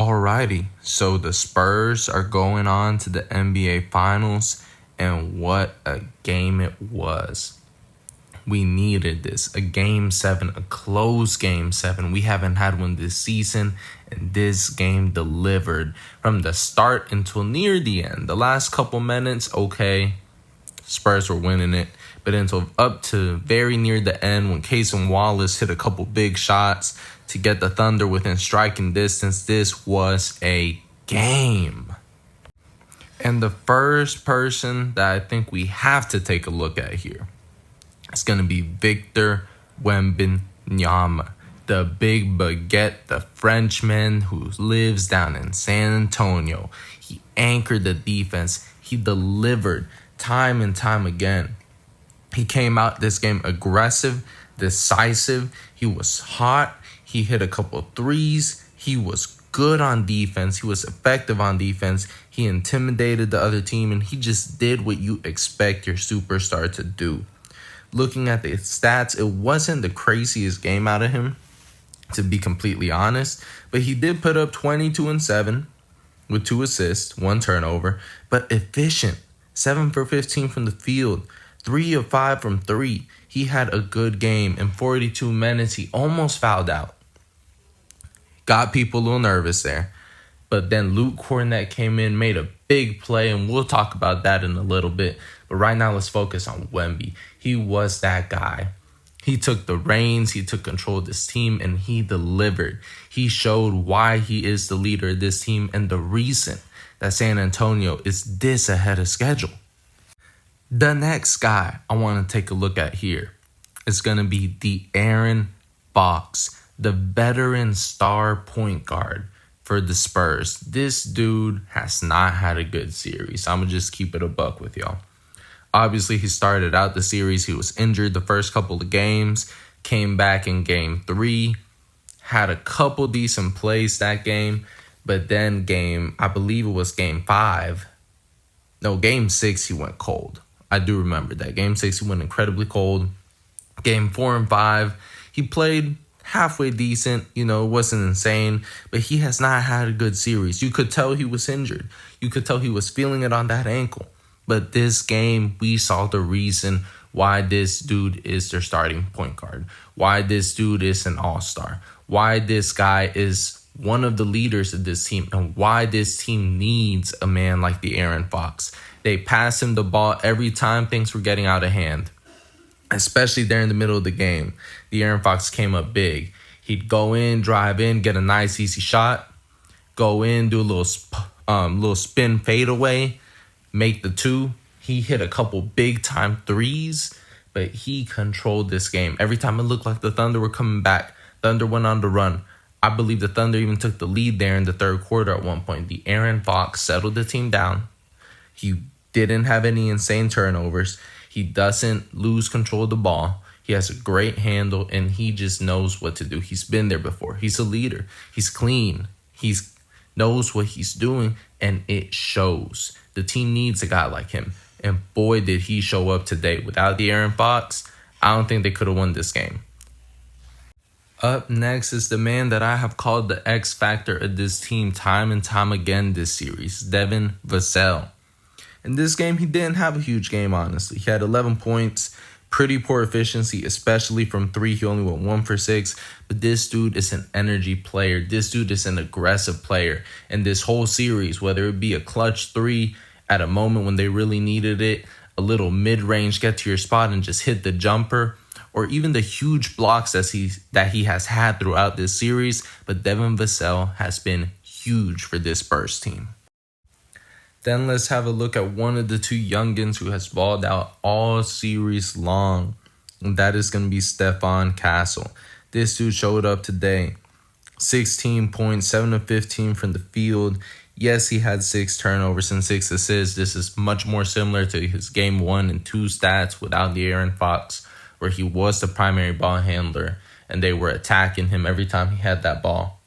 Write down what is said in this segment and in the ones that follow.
Alrighty, so the Spurs are going on to the NBA Finals, and what a game it was. We needed this. A game 7, a close game 7. We haven't had one this season, and this game delivered from the start until near the end. The last couple minutes, okay, Spurs were winning it, but until up to very near the end when Casey Wallace hit a couple big shots to get the Thunder within striking distance, this was a game. And the first person that I think we have to take a look at here is going to be Victor Wembanyama, the big baguette, the Frenchman who lives down in San Antonio. He anchored the defense. He delivered time and time again. He came out this game aggressive, decisive. He was hot. He hit a couple threes. He was good on defense. He was effective on defense. He intimidated the other team, and he just did what you expect your superstar to do. Looking at the stats, it wasn't the craziest game out of him, to be completely honest, but he did put up 22 and 7 with 2 assists, 1 turnover, but efficient. 7 for 15 from the field, 3 of 5 from 3. He had a good game. In 42 minutes, he almost fouled out. Got people a little nervous there. But then Luke Kornet came in, made a big play, and we'll talk about that in a little bit. But right now, let's focus on Wemby. He was that guy. He took the reins, he took control of this team, and he delivered. He showed why he is the leader of this team and the reason that San Antonio is this ahead of schedule. The next guy I want to take a look at here is going to be De'Aaron Fox, the veteran star point guard for the Spurs. This dude has not had a good series. I'm going to just keep it a buck with y'all. Obviously, he started out the series. He was injured the first couple of games, came back in game 3, had a couple decent plays that game, but then I believe it was game 6, he went cold. I do remember that. Game 6, he went incredibly cold. Game 4 and 5, he played halfway decent. It wasn't insane, but he has not had a good series. You could tell he was injured. You could tell he was feeling it on that ankle. But this game, we saw the reason why this dude is their starting point guard, why this dude is an all-star, why this guy is one of the leaders of this team, and why this team needs a man like De'Aaron Fox. They pass him the ball every time things were getting out of hand, especially there in the middle of the game. De'Aaron Fox came up big. He'd go in, drive in, get a nice easy shot, go in, do a little spin fadeaway, make the 2. He hit a couple big-time threes, but he controlled this game. Every time it looked like the Thunder were coming back, Thunder went on the run. I believe the Thunder even took the lead there in the third quarter at one point. De'Aaron Fox settled the team down. He didn't have any insane turnovers. He doesn't lose control of the ball. He has a great handle, and he just knows what to do. He's been there before. He's a leader. He's clean. He knows what he's doing, and it shows. The team needs a guy like him, and boy, did he show up today. Without De'Aaron Fox, I don't think they could have won this game. Up next is the man that I have called the X factor of this team time and time again this series, Devin Vassell. In this game, he didn't have a huge game, honestly. He had 11 points, pretty poor efficiency, especially from 3. He only went 1 for 6. But this dude is an energy player. This dude is an aggressive player. And this whole series, whether it be a clutch 3 at a moment when they really needed it, a little mid-range, get to your spot and just hit the jumper, or even the huge blocks that he has had throughout this series. But Devin Vassell has been huge for this Spurs team. Then let's have a look at one of the 2 youngins who has balled out all series long, and that is going to be Stephon Castle. This dude showed up today. 16 points, 7 of 15 from the field. Yes, he had 6 turnovers and 6 assists. This is much more similar to his game 1 and 2 stats without De'Aaron Fox, where he was the primary ball handler, and they were attacking him every time he had that ball.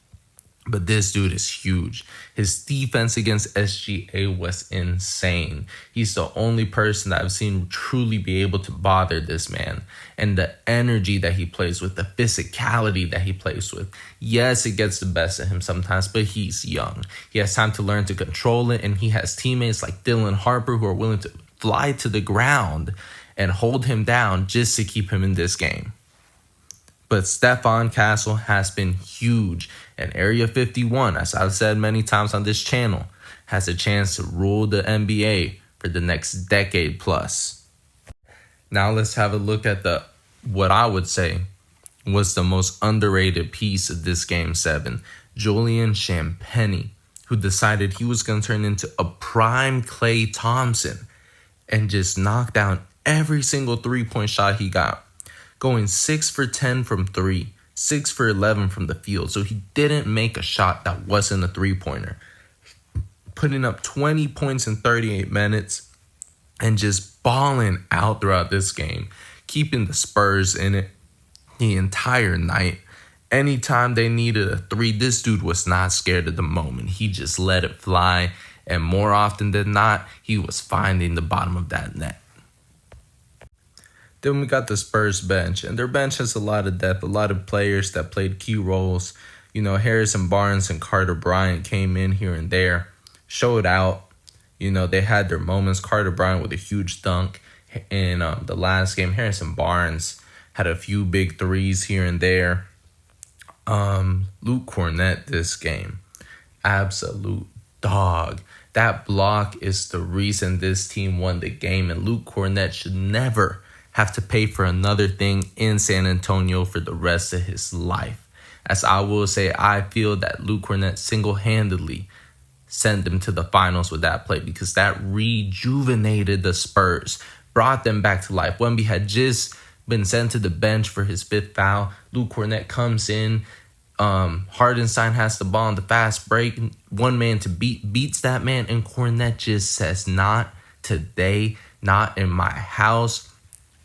But this dude is huge. His defense against SGA was insane. He's the only person that I've seen truly be able to bother this man. And the energy that he plays with, the physicality that he plays with. Yes, it gets the best of him sometimes, but he's young. He has time to learn to control it, and he has teammates like Dylan Harper who are willing to fly to the ground and hold him down just to keep him in this game. But Stefan Castle has been huge, and Area 51, as I've said many times on this channel, has a chance to rule the NBA for the next decade plus. Now let's have a look at what I would say was the most underrated piece of this Game 7, Julian Champagnie, who decided he was going to turn into a prime Klay Thompson and just knock down every single three-point shot he got. Going 6 for 10 from 3, 6 for 11 from the field. So he didn't make a shot that wasn't a three-pointer. Putting up 20 points in 38 minutes and just balling out throughout this game. Keeping the Spurs in it the entire night. Anytime they needed a three, this dude was not scared of the moment. He just let it fly. And more often than not, he was finding the bottom of that net. Then we got the Spurs bench, and their bench has a lot of depth, a lot of players that played key roles. You know, Harrison Barnes and Carter Bryant came in here and there, showed out. You know, they had their moments. Carter Bryant with a huge dunk in the last game. Harrison Barnes had a few big threes here and there. Luke Cornett this game, absolute dog. That block is the reason this team won the game, and Luke Cornett should never have to pay for another thing in San Antonio for the rest of his life. As I will say, I feel that Luke Cornett single-handedly sent them to the finals with that play, because that rejuvenated the Spurs, brought them back to life. Wemby had just been sent to the bench for his 5th foul. Luke Cornett comes in. Hardenstein has the ball on the fast break. One man to beats that man, and Cornett just says, "Not today, not in my house."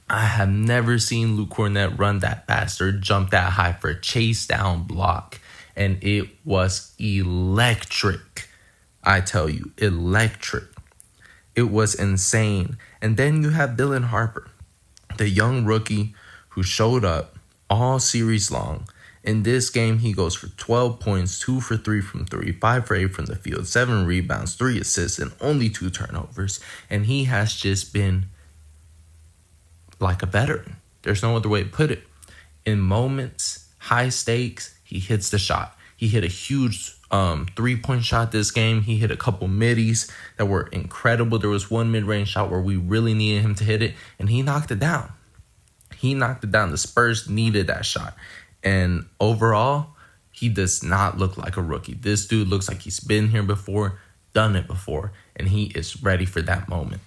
I have never seen Luke Cornett run that fast or jump that high for a chase down block. And it was electric. I tell you, electric. It was insane. And then you have Dylan Harper, the young rookie who showed up all series long. In this game, he goes for 12 points, 2 for 3 from 3, 5 for 8 from the field, 7 rebounds, 3 assists, and only 2 turnovers. And he has just been like a veteran. There's no other way to put it. In moments, high stakes, he hits the shot. He hit a huge 3-point shot this game. He hit a couple middies that were incredible. There was one mid-range shot where we really needed him to hit it, and he knocked it down. He knocked it down. The Spurs needed that shot. And overall, he does not look like a rookie. This dude looks like he's been here before, done it before, and he is ready for that moment.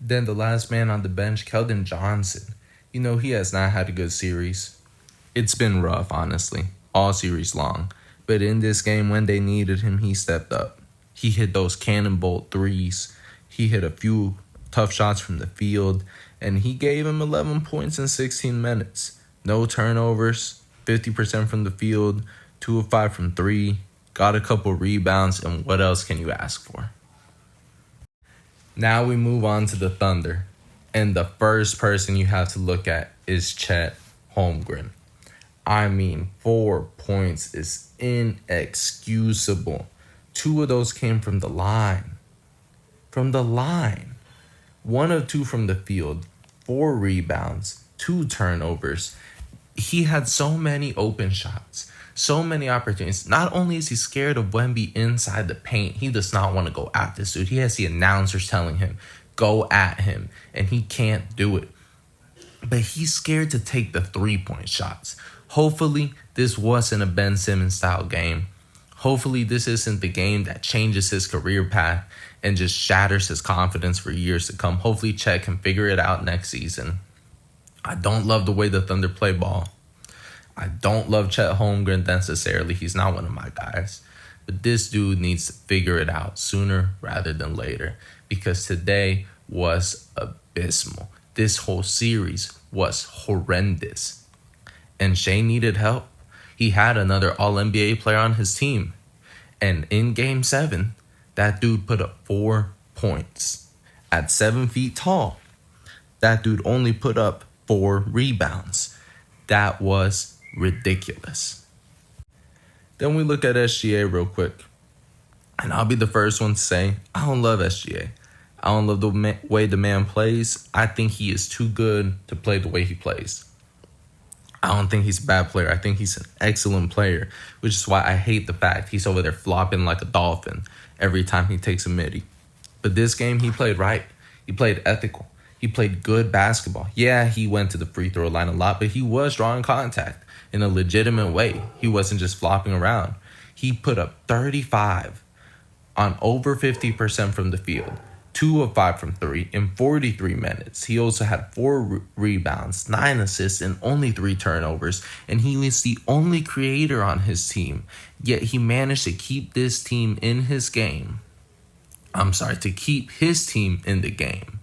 Then the last man on the bench, Keldon Johnson. You know, he has not had a good series. It's been rough, honestly, all series long. But in this game, when they needed him, he stepped up. He hit those cannonball threes. He hit a few tough shots from the field. And he gave him 11 points in 16 minutes. No turnovers, 50% from the field, 2 of 5 from 3. Got a couple rebounds, and what else can you ask for? Now we move on to the Thunder, and the first person you have to look at is Chet Holmgren. I mean, 4 points is inexcusable. 2 of those came from the line. From the line. 1 of 2 from the field, 4 rebounds, 2 turnovers. He had so many open shots, so many opportunities. Not only is he scared of Wemby inside the paint, he does not want to go at this dude. He has the announcers telling him, go at him, and he can't do it. But he's scared to take the 3-point shots. Hopefully, this wasn't a Ben Simmons style game. Hopefully, this isn't the game that changes his career path and just shatters his confidence for years to come. Hopefully, Chet can figure it out next season. I don't love the way the Thunder play ball. I don't love Chet Holmgren necessarily. He's not one of my guys. But this dude needs to figure it out sooner rather than later, because today was abysmal. This whole series was horrendous. And Shea needed help. he had another All-NBA player on his team. And in Game 7, that dude put up 4 points. At 7 feet tall, that dude only put up 4 rebounds. That was ridiculous. Then we look at SGA real quick. And I'll be the first one to say, I don't love SGA. I don't love the way the man plays. I think he is too good to play the way he plays. I don't think he's a bad player. I think he's an excellent player, which is why I hate the fact he's over there flopping like a dolphin every time he takes a midi. But this game, he played right. He played ethical. He played good basketball. Yeah, he went to the free throw line a lot, but he was drawing contact in a legitimate way. He wasn't just flopping around. He put up 35 on over 50% from the field, 2 of 5 from 3 in 43 minutes. He also had 4 rebounds, 9 assists, and only 3 turnovers. And he was the only creator on his team. Yet he managed to keep this team in his game. To keep his team in the game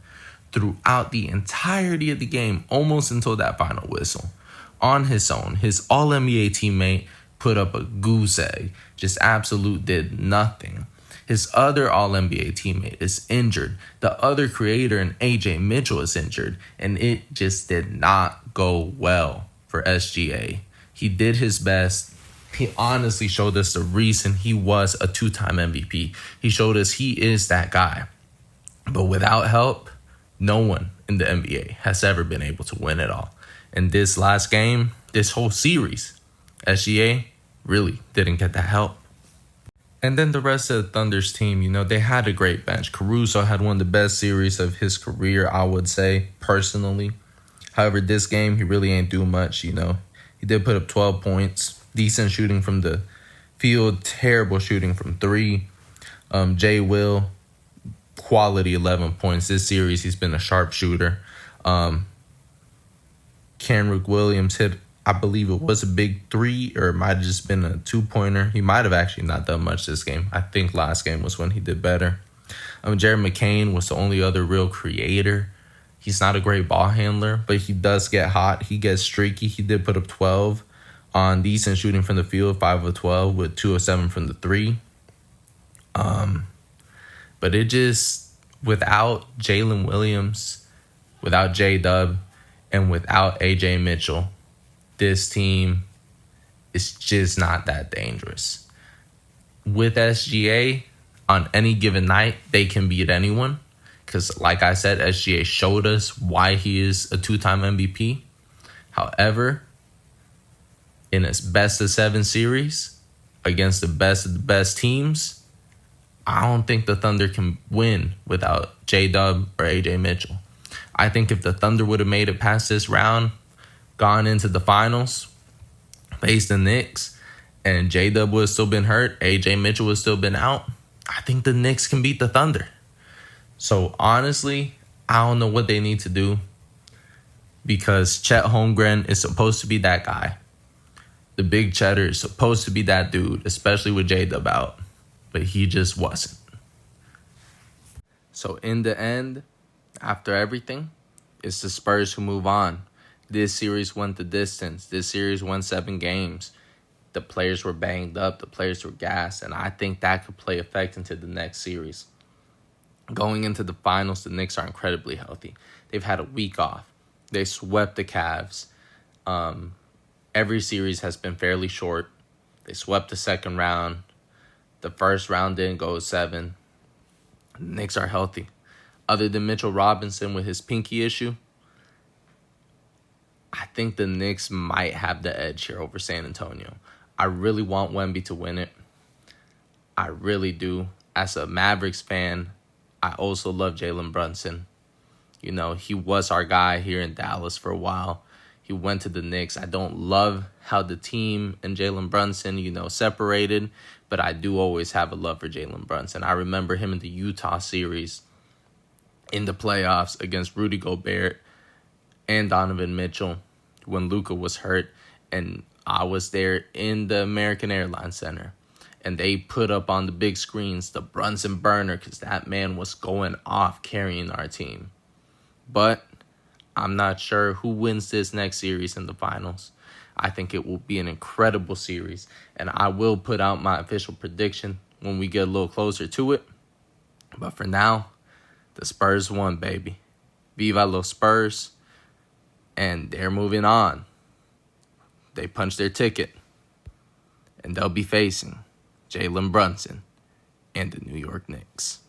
throughout the entirety of the game, almost until that final whistle. On his own, his All-NBA teammate put up a goose egg, just absolute did nothing. His other All-NBA teammate is injured. The other creator in AJ Mitchell is injured, and it just did not go well for SGA. He did his best. He honestly showed us the reason he was a 2-time MVP. He showed us he is that guy. But without help, no one in the NBA has ever been able to win it all. And this last game, this whole series, SGA really didn't get that help. And then the rest of the Thunder's team, they had a great bench. Caruso had one of the best series of his career, I would say, personally. However, this game, he really ain't do much, He did put up 12 points. Decent shooting from the field, terrible shooting from 3. Jay Will, quality 11 points. This series, he's been a sharp shooter. Kenrich Williams hit, I believe it was a big 3, or it might have just been a 2-pointer. He might have actually not done much this game. I think last game was when he did better. Jared McCain was the only other real creator. He's not a great ball handler, but he does get hot. He gets streaky. He did put up 12 on decent shooting from the field, 5 of 12 with 2 of 7 from the 3. But it just, without Jalen Williams, without J-Dub, and without AJ Mitchell, this team is just not that dangerous. With SGA, on any given night, they can beat anyone. Because like I said, SGA showed us why he is a 2-time MVP. However, in its best of 7 series against the best of the best teams, I don't think the Thunder can win without J-Dub or AJ Mitchell. I think if the Thunder would have made it past this round, gone into the finals, faced the Knicks, and J-Dub would have still been hurt, AJ Mitchell would have still been out, I think the Knicks can beat the Thunder. So honestly, I don't know what they need to do, because Chet Holmgren is supposed to be that guy. The big cheddar is supposed to be that dude, especially with J-Dub out, but he just wasn't. So in the end, after everything, it's the Spurs who move on. This series went the distance. This series won 7 games. The players were banged up. The players were gassed. And I think that could play effect into the next series. Going into the finals, the Knicks are incredibly healthy. They've had a week off. They swept the Cavs. Every series has been fairly short. They swept the second round. The first round didn't go 7. The Knicks are healthy. Other than Mitchell Robinson with his pinky issue, I think the Knicks might have the edge here over San Antonio. I really want Wemby to win it. I really do. As a Mavericks fan, I also love Jalen Brunson. He was our guy here in Dallas for a while. He went to the Knicks. I don't love how the team and Jalen Brunson, separated, but I do always have a love for Jalen Brunson. I remember him in the Utah series in the playoffs against Rudy Gobert and Donovan Mitchell when Luka was hurt, and I was there in the American Airlines Center, and they put up on the big screens the Brunson burner because that man was going off carrying our team. But I'm not sure who wins this next series in the finals. I think it will be an incredible series, and I will put out my official prediction when we get a little closer to it. But for now, the Spurs won, baby. Viva los Spurs. And they're moving on. They punched their ticket. And they'll be facing Jalen Brunson and the New York Knicks.